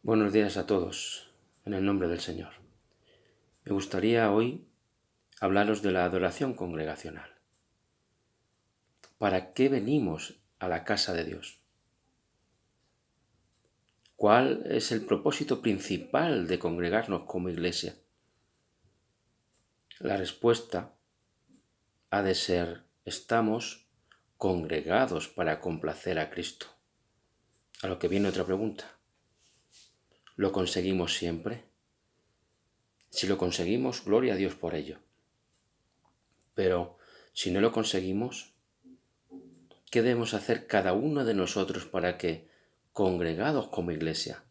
Buenos días a todos, en el nombre del Señor. Me gustaría hoy hablaros de la adoración congregacional. ¿Para qué venimos a la casa de Dios? ¿Cuál es el propósito principal de congregarnos como iglesia? La respuesta ha de ser: estamos congregados para complacer a Cristo. A lo que viene otra pregunta: ¿lo conseguimos siempre? Si lo conseguimos, gloria a Dios por ello. Pero si no lo conseguimos, ¿qué debemos hacer cada uno de nosotros para que, congregados como iglesia,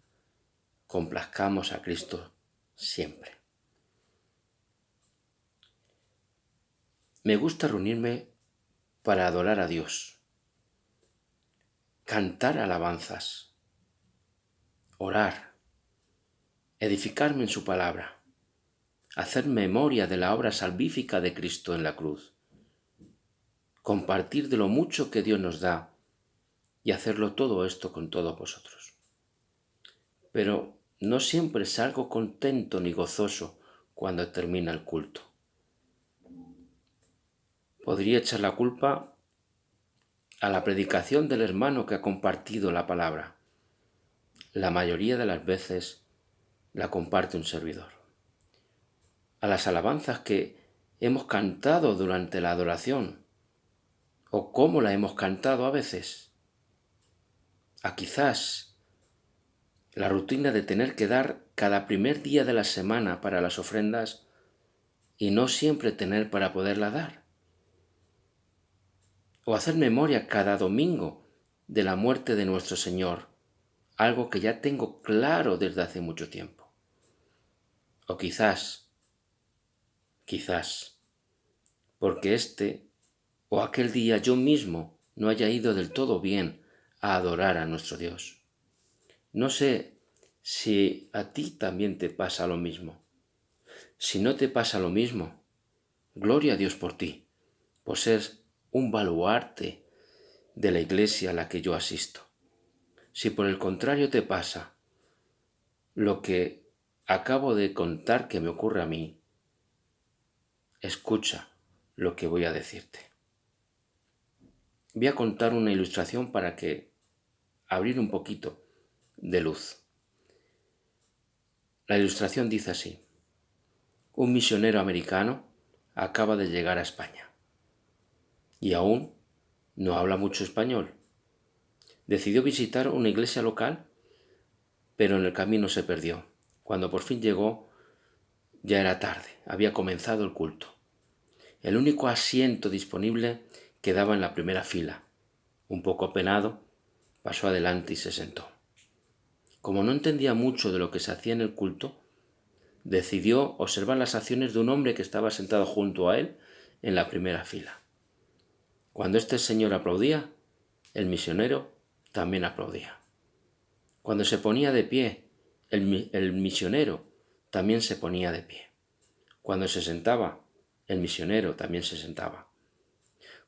complazcamos a Cristo siempre? Me gusta reunirme para adorar a Dios, cantar alabanzas, orar, edificarme en su palabra, hacer memoria de la obra salvífica de Cristo en la cruz, compartir de lo mucho que Dios nos da y hacerlo todo esto con todos vosotros. Pero no siempre salgo contento ni gozoso cuando termina el culto. Podría echar la culpa a la predicación del hermano que ha compartido la palabra. La mayoría de las veces la comparte un servidor. A las alabanzas que hemos cantado durante la adoración, o cómo la hemos cantado a veces. A quizás la rutina de tener que dar cada primer día de la semana para las ofrendas y no siempre tener para poderla dar. O hacer memoria cada domingo de la muerte de nuestro Señor, algo que ya tengo claro desde hace mucho tiempo. O quizás, porque este o aquel día yo mismo no haya ido del todo bien a adorar a nuestro Dios. No sé si a ti también te pasa lo mismo. Si no te pasa lo mismo, gloria a Dios por ti, por ser un baluarte de la iglesia a la que yo asisto. Si por el contrario te pasa lo que acabo de contar que me ocurre a mí, escucha lo que voy a decirte. Voy a contar una ilustración para que abrir un poquito de luz. La ilustración dice así: un misionero americano acaba de llegar a España y aún no habla mucho español. Decidió visitar una iglesia local, pero en el camino se perdió. Cuando por fin llegó, ya era tarde, había comenzado el culto. El único asiento disponible quedaba en la primera fila. Un poco apenado, pasó adelante y se sentó. Como no entendía mucho de lo que se hacía en el culto, decidió observar las acciones de un hombre que estaba sentado junto a él en la primera fila. Cuando este señor aplaudía, el misionero también aplaudía. Cuando se ponía de pie, el misionero también se ponía de pie. Cuando se sentaba, el misionero también se sentaba.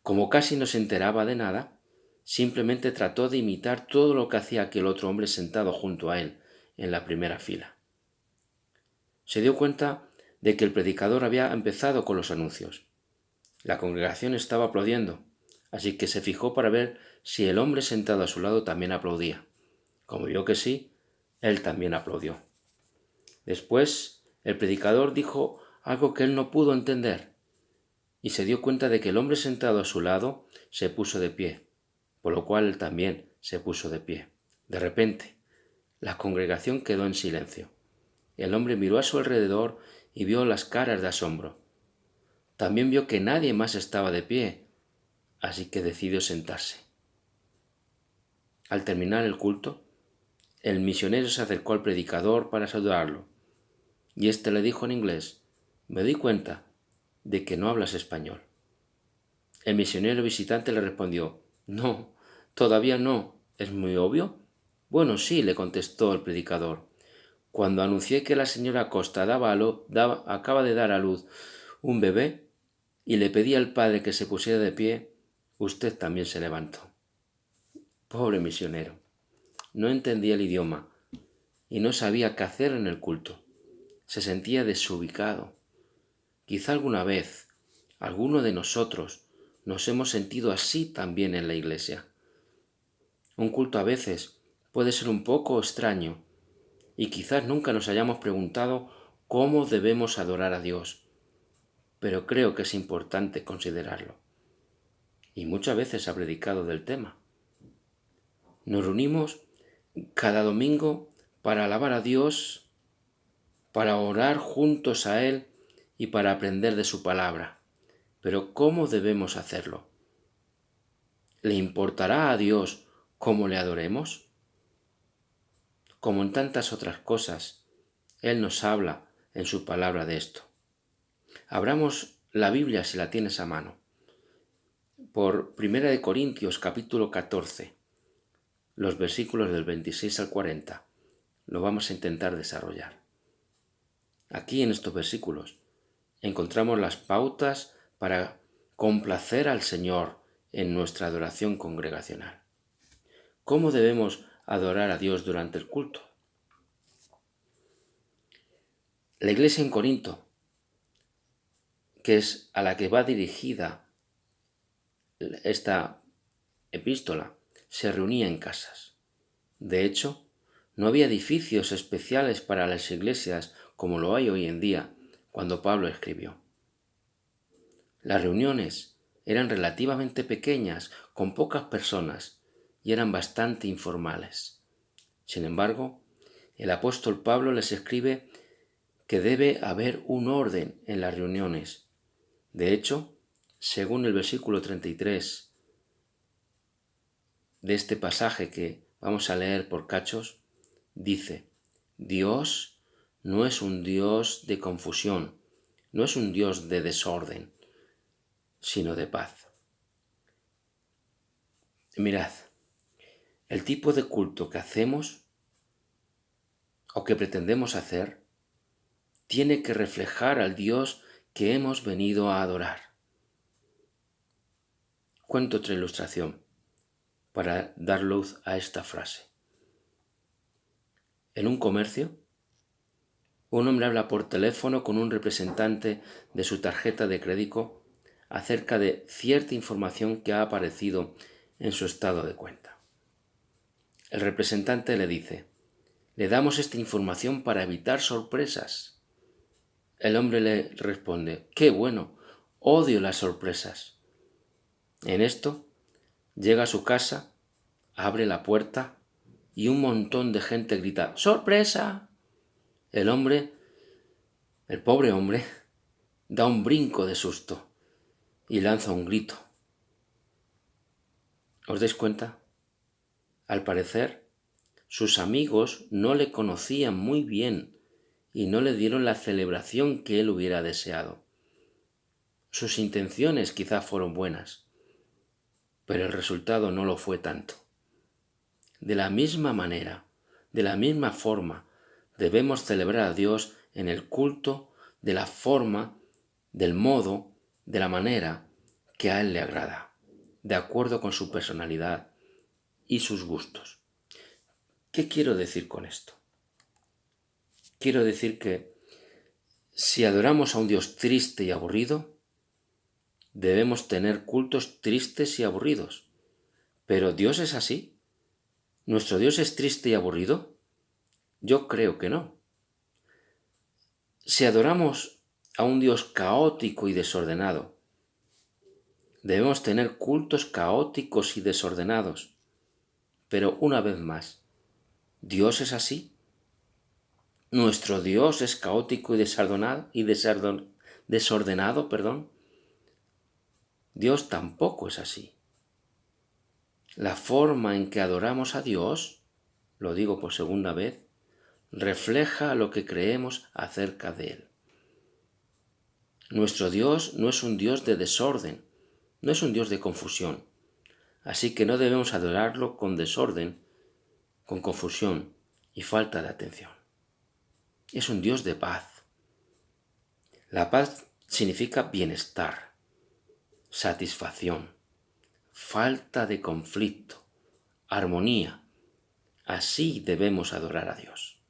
Como casi no se enteraba de nada, simplemente trató de imitar todo lo que hacía aquel otro hombre sentado junto a él en la primera fila. Se dio cuenta de que el predicador había empezado con los anuncios. La congregación estaba aplaudiendo, así que se fijó para ver si el hombre sentado a su lado también aplaudía. Como vio que sí, él también aplaudió. Después, el predicador dijo algo que él no pudo entender, y se dio cuenta de que el hombre sentado a su lado se puso de pie, por lo cual él también se puso de pie. De repente, la congregación quedó en silencio. El hombre miró a su alrededor y vio las caras de asombro. También vio que nadie más estaba de pie, así que decidió sentarse. Al terminar el culto, el misionero se acercó al predicador para saludarlo, y éste le dijo en inglés: «Me di cuenta de que no hablas español». El misionero visitante le respondió: «No, todavía no. ¿Es muy obvio?». «Bueno, sí», le contestó el predicador. «Cuando anuncié que la señora Costa acaba de dar a luz un bebé y le pedí al padre que se pusiera de pie, usted también se levantó». Pobre misionero. No entendía el idioma y no sabía qué hacer en el culto. Se sentía desubicado. Quizá alguna vez alguno de nosotros nos hemos sentido así también en la iglesia. Un culto a veces puede ser un poco extraño y quizás nunca nos hayamos preguntado cómo debemos adorar a Dios, pero creo que es importante considerarlo. Y muchas veces se ha predicado del tema. Nos reunimos cada domingo para alabar a Dios, para orar juntos a Él y para aprender de su palabra. Pero ¿cómo debemos hacerlo? ¿Le importará a Dios cómo le adoremos? Como en tantas otras cosas, Él nos habla en su palabra de esto. Abramos la Biblia si la tienes a mano. Por 1 Corintios capítulo 14, los versículos del 26 al 40. Lo vamos a intentar desarrollar. Aquí en estos versículos encontramos las pautas para complacer al Señor en nuestra adoración congregacional. ¿Cómo debemos adorar a Dios durante el culto? La iglesia en Corinto, que es a la que va dirigida esta epístola, se reunía en casas. De hecho, no había edificios especiales para las iglesias como lo hay hoy en día cuando Pablo escribió. Las reuniones eran relativamente pequeñas, con pocas personas, y eran bastante informales. Sin embargo, el apóstol Pablo les escribe que debe haber un orden en las reuniones. De hecho, según el versículo 33 de este pasaje que vamos a leer por cachos, dice: Dios no es un Dios de confusión, no es un Dios de desorden, sino de paz. Mirad, el tipo de culto que hacemos o que pretendemos hacer tiene que reflejar al Dios que hemos venido a adorar. Cuento otra ilustración para dar luz a esta frase. En un comercio, un hombre habla por teléfono con un representante de su tarjeta de crédito acerca de cierta información que ha aparecido en su estado de cuenta. El representante le dice: le damos esta información para evitar sorpresas. El hombre le responde: ¡qué bueno! Odio las sorpresas. En esto, llega a su casa, abre la puerta y un montón de gente grita: ¡sorpresa! El pobre hombre, da un brinco de susto y lanza un grito. ¿Os dais cuenta? Al parecer, sus amigos no le conocían muy bien y no le dieron la celebración que él hubiera deseado. Sus intenciones quizá fueron buenas, pero el resultado no lo fue tanto. De la misma manera, de la misma forma, debemos celebrar a Dios en el culto de la forma, del modo, de la manera que a Él le agrada, de acuerdo con su personalidad y sus gustos. ¿Qué quiero decir con esto? Quiero decir que si adoramos a un Dios triste y aburrido, debemos tener cultos tristes y aburridos. ¿Pero Dios es así? ¿Nuestro Dios es triste y aburrido? Yo creo que no. Si adoramos a un Dios caótico y desordenado, debemos tener cultos caóticos y desordenados. Pero una vez más, ¿Dios es así? ¿Nuestro Dios es caótico y desordenado? Dios tampoco es así. La forma en que adoramos a Dios, lo digo por segunda vez, refleja lo que creemos acerca de Él. Nuestro Dios no es un Dios de desorden, no es un Dios de confusión, así que no debemos adorarlo con desorden, con confusión y falta de atención. Es un Dios de paz. La paz significa bienestar, satisfacción, falta de conflicto, armonía. Así debemos adorar a Dios.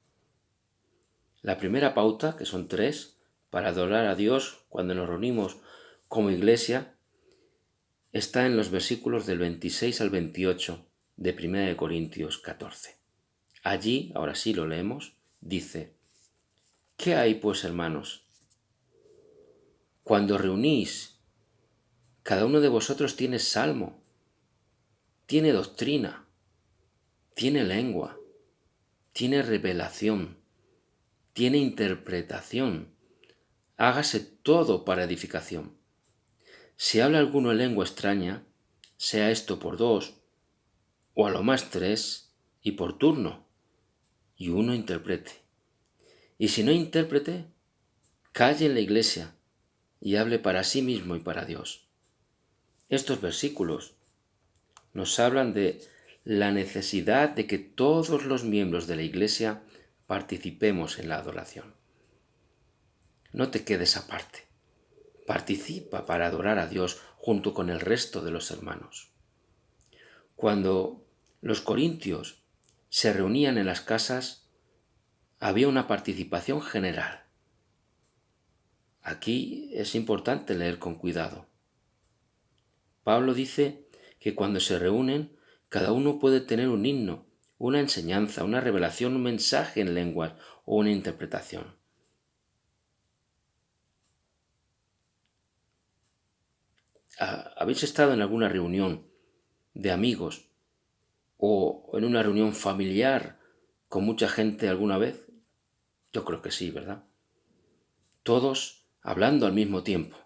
La primera pauta, que son 3, para adorar a Dios cuando nos reunimos como iglesia, está en los versículos del 26 al 28 de 1 Corintios 14. Allí, ahora sí lo leemos, dice: ¿Qué hay pues, hermanos? Cuando reunís, cada uno de vosotros tiene salmo, tiene doctrina, tiene lengua, tiene revelación, tiene interpretación. Hágase todo para edificación. Si habla alguno en lengua extraña, sea esto por 2, o a lo más 3, y por turno, y uno interprete. Y si no interprete, calle en la iglesia y hable para sí mismo y para Dios. Estos versículos nos hablan de la necesidad de que todos los miembros de la iglesia participemos en la adoración. No te quedes aparte. Participa para adorar a Dios junto con el resto de los hermanos. Cuando los corintios se reunían en las casas, había una participación general. Aquí es importante leer con cuidado. Pablo dice que cuando se reúnen, cada uno puede tener un himno, una enseñanza, una revelación, un mensaje en lenguas o una interpretación. ¿Habéis estado en alguna reunión de amigos o en una reunión familiar con mucha gente alguna vez? Yo creo que sí, ¿verdad? Todos hablando al mismo tiempo.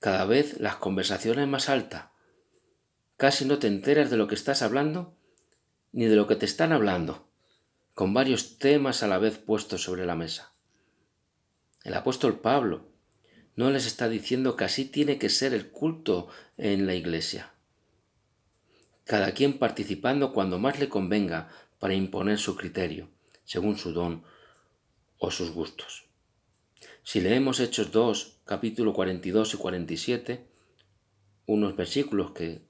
Cada vez las conversaciones más altas. Casi no te enteras de lo que estás hablando ni de lo que te están hablando, con varios temas a la vez puestos sobre la mesa. El apóstol Pablo no les está diciendo que así tiene que ser el culto en la iglesia. Cada quien participando cuando más le convenga para imponer su criterio, según su don o sus gustos. Si leemos Hechos 2, capítulo 42 y 47, unos versículos que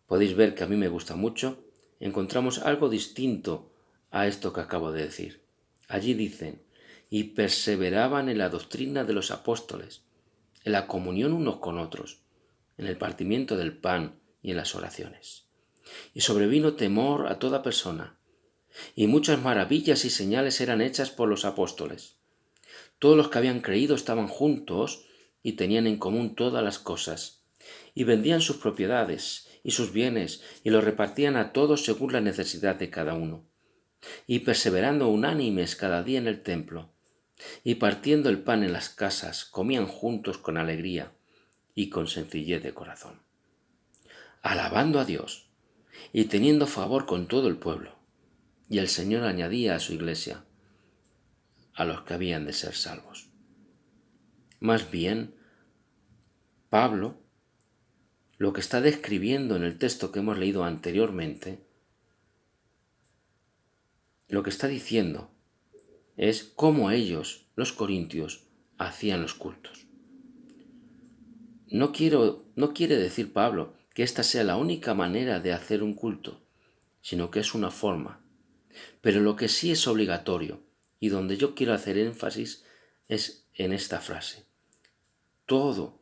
podéis ver que a mí me gusta mucho, encontramos algo distinto a esto que acabo de decir. Allí dicen: y perseveraban en la doctrina de los apóstoles, en la comunión unos con otros, en el partimiento del pan y en las oraciones. Y sobrevino temor a toda persona, y muchas maravillas y señales eran hechas por los apóstoles. Todos los que habían creído estaban juntos y tenían en común todas las cosas, y vendían sus propiedades y sus bienes y los repartían a todos según la necesidad de cada uno, y perseverando unánimes cada día en el templo, y partiendo el pan en las casas, comían juntos con alegría y con sencillez de corazón, alabando a Dios y teniendo favor con todo el pueblo. Y el Señor añadía a su iglesia a los que habían de ser salvos. Más bien, Pablo, lo que está describiendo en el texto que hemos leído anteriormente, lo que está diciendo es cómo ellos, los corintios, hacían los cultos. No quiere decir Pablo que esta sea la única manera de hacer un culto, sino que es una forma. Pero lo que sí es obligatorio, y donde yo quiero hacer énfasis, es en esta frase: todo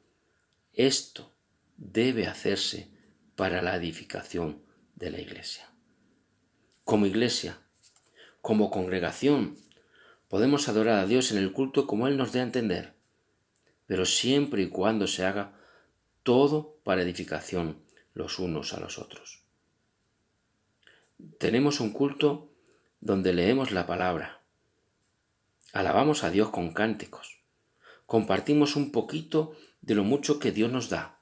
esto debe hacerse para la edificación de la iglesia. Como iglesia, como congregación, podemos adorar a Dios en el culto como Él nos dé a entender, pero siempre y cuando se haga todo para edificación los unos a los otros. Tenemos un culto donde leemos la palabra, alabamos a Dios con cánticos, compartimos un poquito de lo mucho que Dios nos da,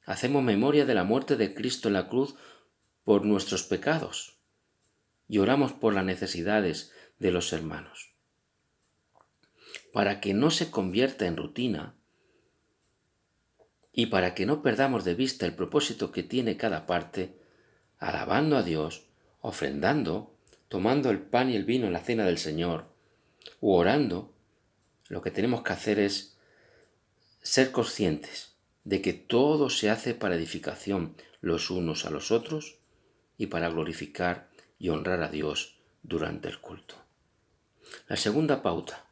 hacemos memoria de la muerte de Cristo en la cruz por nuestros pecados y oramos por las necesidades de los hermanos. Para que no se convierta en rutina y para que no perdamos de vista el propósito que tiene cada parte, alabando a Dios, ofrendando, tomando el pan y el vino en la cena del Señor, u orando, lo que tenemos que hacer es ser conscientes de que todo se hace para edificación los unos a los otros y para glorificar y honrar a Dios durante el culto. La segunda pauta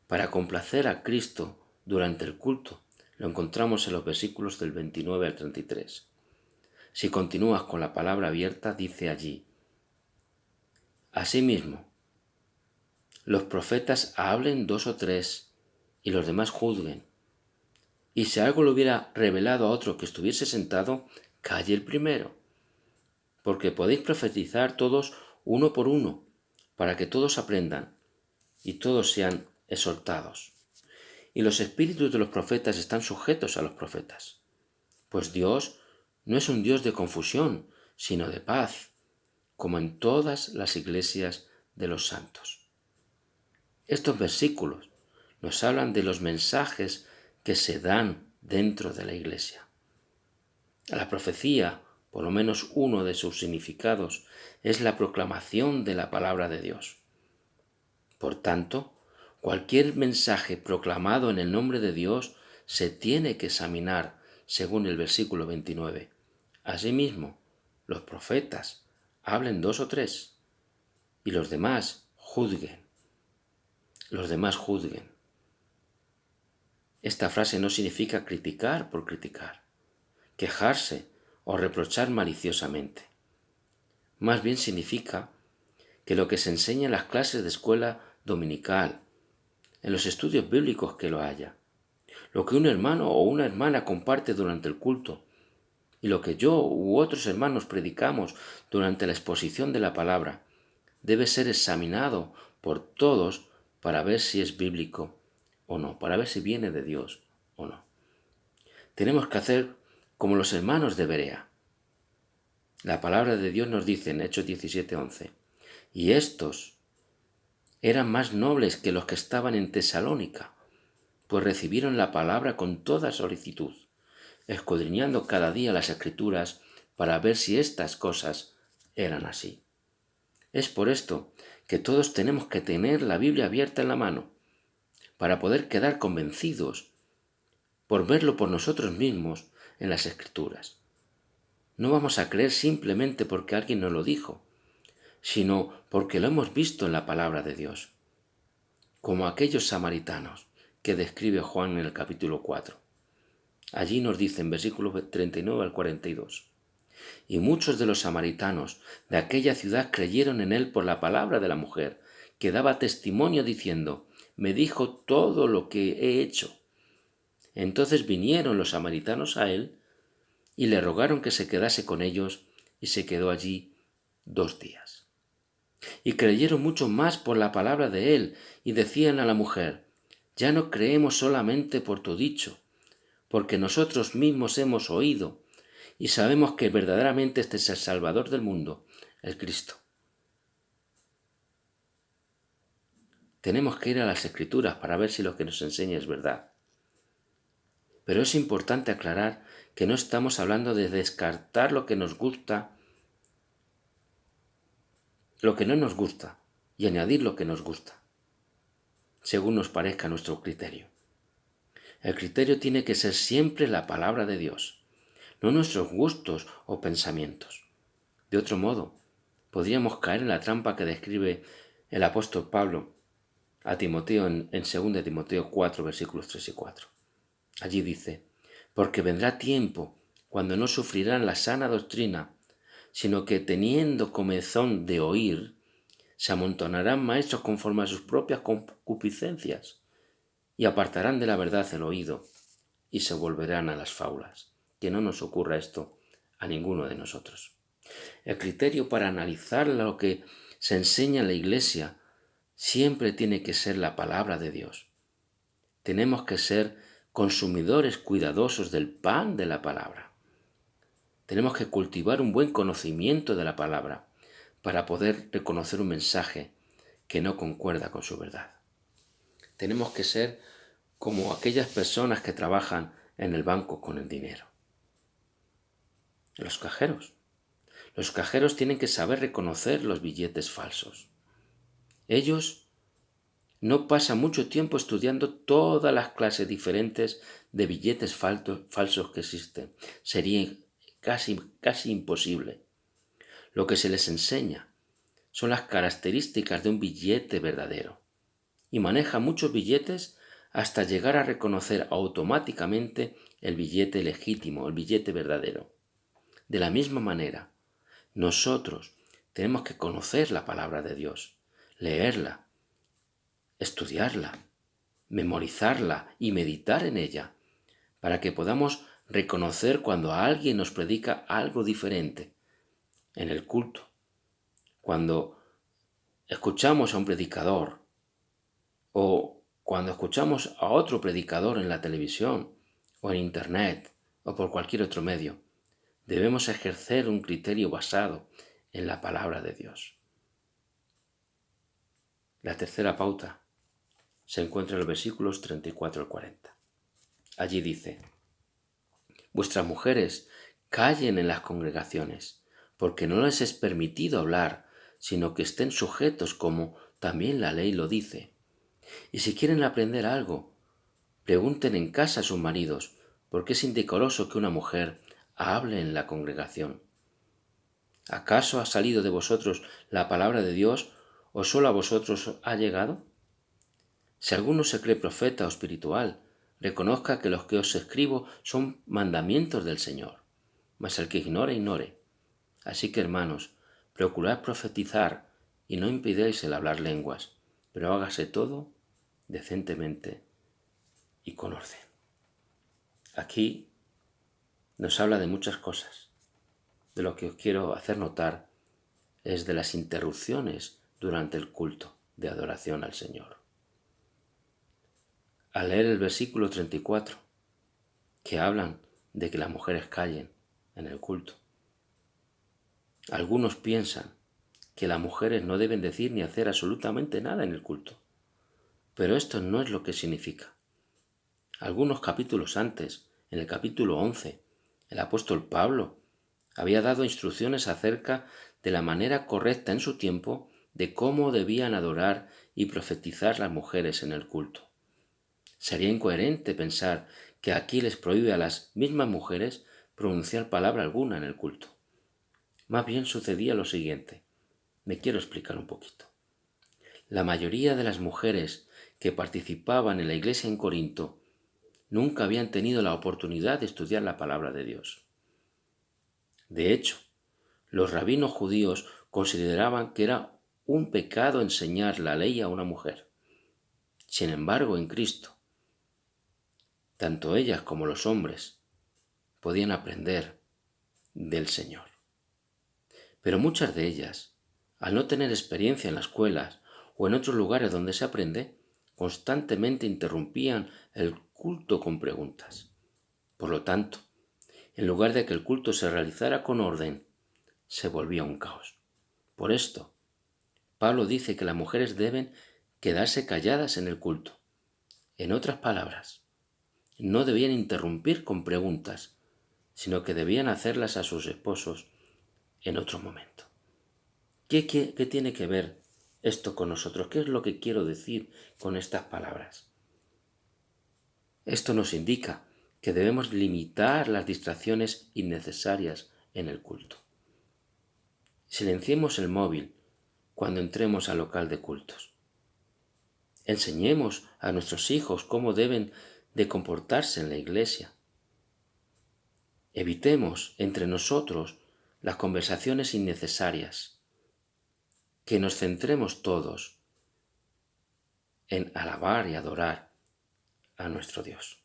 para complacer a Cristo durante el culto lo encontramos en los versículos del 29 al 33. Si continúas con la palabra abierta, dice allí: Asimismo, los profetas hablen 2 o 3 y los demás juzguen. Y si algo le hubiera revelado a otro que estuviese sentado, calle el primero. Porque podéis profetizar todos uno por uno, para que todos aprendan y todos sean exhortados. Y los espíritus de los profetas están sujetos a los profetas. Pues Dios no es un Dios de confusión, sino de paz, como en todas las iglesias de los santos. Estos versículos nos hablan de los mensajes que se dan dentro de la iglesia. La profecía, por lo menos uno de sus significados, es la proclamación de la palabra de Dios. Por tanto, cualquier mensaje proclamado en el nombre de Dios se tiene que examinar según el versículo 29. Asimismo, los profetas hablen 2 o 3 y los demás juzguen. Los demás juzguen. Esta frase no significa criticar por criticar, quejarse o reprochar maliciosamente. Más bien significa que lo que se enseña en las clases de escuela dominical, en los estudios bíblicos que lo haya, lo que un hermano o una hermana comparte durante el culto y lo que yo u otros hermanos predicamos durante la exposición de la palabra, debe ser examinado por todos para ver si es bíblico o no, para ver si viene de Dios o no. Tenemos que hacer como los hermanos de Berea. La palabra de Dios nos dice en Hechos 17:11, y estos eran más nobles que los que estaban en Tesalónica, pues recibieron la palabra con toda solicitud, escudriñando cada día las Escrituras para ver si estas cosas eran así. Es por esto que todos tenemos que tener la Biblia abierta en la mano, para poder quedar convencidos por verlo por nosotros mismos en las Escrituras. No vamos a creer simplemente porque alguien nos lo dijo, sino porque lo hemos visto en la palabra de Dios, como aquellos samaritanos que describe Juan en el capítulo 4. Allí nos dice en versículos 39 al 42, y muchos de los samaritanos de aquella ciudad creyeron en él por la palabra de la mujer, que daba testimonio diciendo, me dijo todo lo que he hecho. Entonces vinieron los samaritanos a él y le rogaron que se quedase con ellos, y se quedó allí 2 días. Y creyeron mucho más por la palabra de él, y decían a la mujer, ya no creemos solamente por tu dicho, porque nosotros mismos hemos oído, y sabemos que verdaderamente este es el Salvador del mundo, el Cristo. Tenemos que ir a las Escrituras para ver si lo que nos enseña es verdad. Pero es importante aclarar que no estamos hablando de descartar lo que nos gusta, lo que no nos gusta, y añadir lo que nos gusta, según nos parezca nuestro criterio. El criterio tiene que ser siempre la palabra de Dios, no nuestros gustos o pensamientos. De otro modo, podríamos caer en la trampa que describe el apóstol Pablo a Timoteo en 2 Timoteo 4, versículos 3 y 4. Allí dice, porque vendrá tiempo cuando no sufrirán la sana doctrina, sino que teniendo comezón de oír, se amontonarán maestros conforme a sus propias concupiscencias, y apartarán de la verdad el oído, y se volverán a las fábulas. Que no nos ocurra esto a ninguno de nosotros. El criterio para analizar lo que se enseña en la Iglesia siempre tiene que ser la palabra de Dios. Tenemos que ser consumidores cuidadosos del pan de la palabra. Tenemos que cultivar un buen conocimiento de la palabra para poder reconocer un mensaje que no concuerda con su verdad. Tenemos que ser como aquellas personas que trabajan en el banco con el dinero. Los cajeros. Los cajeros tienen que saber reconocer los billetes falsos. Ellos no pasan mucho tiempo estudiando todas las clases diferentes de billetes falsos que existen. Sería casi imposible. Lo que se les enseña son las características de un billete verdadero y maneja muchos billetes hasta llegar a reconocer automáticamente el billete legítimo, el billete verdadero. De la misma manera, nosotros tenemos que conocer la palabra de Dios, leerla, estudiarla, memorizarla y meditar en ella, para que podamos reconocer cuando alguien nos predica algo diferente en el culto, cuando escuchamos a un predicador o cuando escuchamos a otro predicador en la televisión o en internet o por cualquier otro medio. Debemos ejercer un criterio basado en la palabra de Dios. La tercera pauta se encuentra en los versículos 34 al 40. Allí dice: vuestras mujeres callen en las congregaciones, porque no les es permitido hablar, sino que estén sujetos como también la ley lo dice. Y si quieren aprender algo, pregunten en casa a sus maridos, porque es indecoroso que una mujer hable en la congregación. ¿Acaso ha salido de vosotros la palabra de Dios o solo a vosotros ha llegado? Si alguno se cree profeta o espiritual, reconozca que los que os escribo son mandamientos del Señor. Mas el que ignore, ignore. Así que, hermanos, procurad profetizar y no impidáis el hablar lenguas, pero hágase todo decentemente y con orden. Aquí nos habla de muchas cosas. De lo que os quiero hacer notar es de las interrupciones durante el culto de adoración al Señor. Al leer el versículo 34, que hablan de que las mujeres callen en el culto, algunos piensan que las mujeres no deben decir ni hacer absolutamente nada en el culto, pero esto no es lo que significa. Algunos capítulos antes, en el capítulo 11, el apóstol Pablo había dado instrucciones acerca de la manera correcta en su tiempo de cómo debían adorar y profetizar las mujeres en el culto. Sería incoherente pensar que aquí les prohíbe a las mismas mujeres pronunciar palabra alguna en el culto. Más bien sucedía lo siguiente. Me quiero explicar un poquito. La mayoría de las mujeres que participaban en la iglesia en Corinto nunca habían tenido la oportunidad de estudiar la palabra de Dios. De hecho, los rabinos judíos consideraban que era un pecado enseñar la ley a una mujer. Sin embargo, en Cristo, tanto ellas como los hombres podían aprender del Señor. Pero muchas de ellas, al no tener experiencia en las escuelas o en otros lugares donde se aprende, constantemente interrumpían el culto con preguntas. Por lo tanto, en lugar de que el culto se realizara con orden, se volvía un caos. Por esto, Pablo dice que las mujeres deben quedarse calladas en el culto. En otras palabras, no debían interrumpir con preguntas, sino que debían hacerlas a sus esposos en otro momento. ¿Qué tiene que ver esto con nosotros? ¿Qué es lo que quiero decir con estas palabras? Esto nos indica que debemos limitar las distracciones innecesarias en el culto. Silenciemos el móvil cuando entremos al local de cultos. Enseñemos a nuestros hijos cómo deben de comportarse en la iglesia. Evitemos entre nosotros las conversaciones innecesarias. Que nos centremos todos en alabar y adorar a nuestro Dios.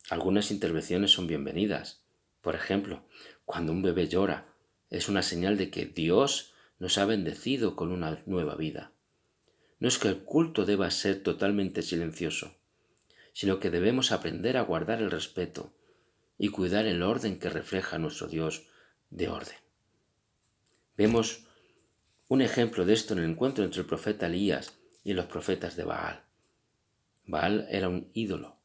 Algunas intervenciones son bienvenidas. Por ejemplo, cuando un bebé llora, es una señal de que Dios nos ha bendecido con una nueva vida. No es que el culto deba ser totalmente silencioso, sino que debemos aprender a guardar el respeto y cuidar el orden que refleja nuestro Dios de orden. Vemos un ejemplo de esto en el encuentro entre el profeta Elías y los profetas de Baal. Baal era un ídolo.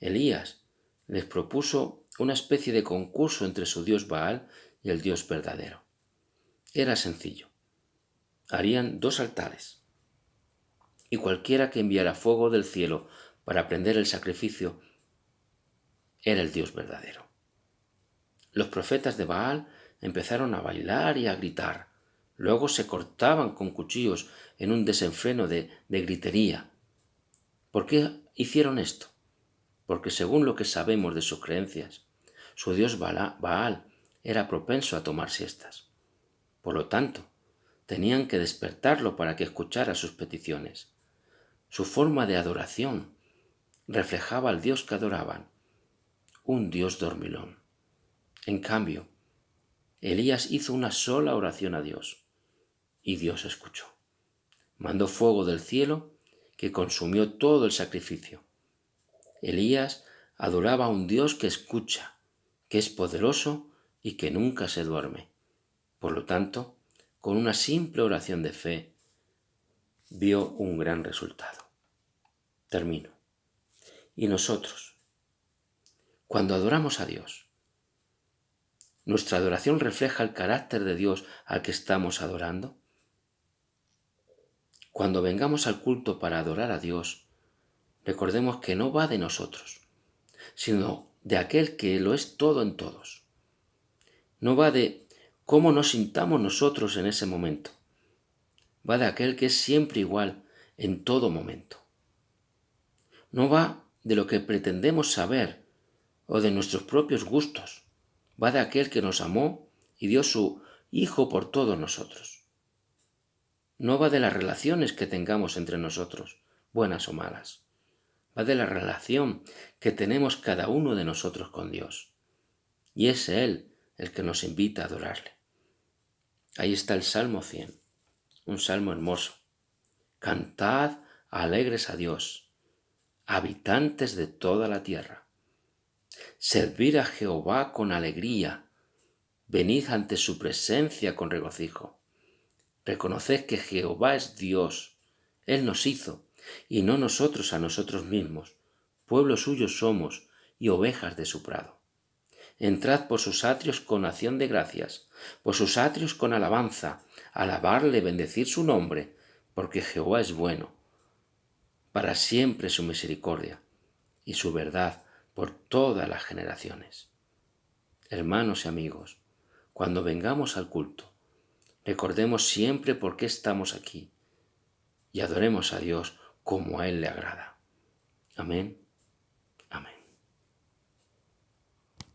Elías les propuso una especie de concurso entre su dios Baal y el Dios verdadero. Era sencillo. Harían 2 altares, y cualquiera que enviara fuego del cielo para prender el sacrificio era el Dios verdadero. Los profetas de Baal empezaron a bailar y a gritar. luego se cortaban con cuchillos en un desenfreno de gritería. ¿Por qué hicieron esto? Porque según lo que sabemos de sus creencias, su dios Baal era propenso a tomar siestas. Por lo tanto, tenían que despertarlo para que escuchara sus peticiones. Su forma de adoración reflejaba al dios que adoraban, un dios dormilón. En cambio, Elías hizo una sola oración a Dios, y Dios escuchó. Mandó fuego del cielo que consumió todo el sacrificio. Elías adoraba a un Dios que escucha, que es poderoso y que nunca se duerme. Por lo tanto, con una simple oración de fe, vio un gran resultado. Termino. ¿Y nosotros? Cuando adoramos a Dios, ¿nuestra adoración refleja el carácter de Dios al que estamos adorando? Cuando vengamos al culto para adorar a Dios, recordemos que no va de nosotros, sino de aquel que lo es todo en todos. No va de cómo nos sintamos nosotros en ese momento. Va de aquel que es siempre igual en todo momento. No va de lo que pretendemos saber o de nuestros propios gustos. Va de aquel que nos amó y dio su Hijo por todos nosotros. No va de las relaciones que tengamos entre nosotros, buenas o malas. Va de la relación que tenemos cada uno de nosotros con Dios. Y es Él el que nos invita a adorarle. Ahí está el Salmo 100, un salmo hermoso. Cantad alegres a Dios, habitantes de toda la tierra. Servir a Jehová con alegría, venid ante su presencia con regocijo. Reconoced que Jehová es Dios, Él nos hizo, y no nosotros a nosotros mismos. Pueblo suyo somos y ovejas de su prado. Entrad por sus atrios con acción de gracias, por sus atrios con alabanza, alabarle, bendecir su nombre, porque Jehová es bueno. Para siempre su misericordia y su verdad por todas las generaciones. Hermanos y amigos, cuando vengamos al culto, recordemos siempre por qué estamos aquí y adoremos a Dios como a Él le agrada. Amén.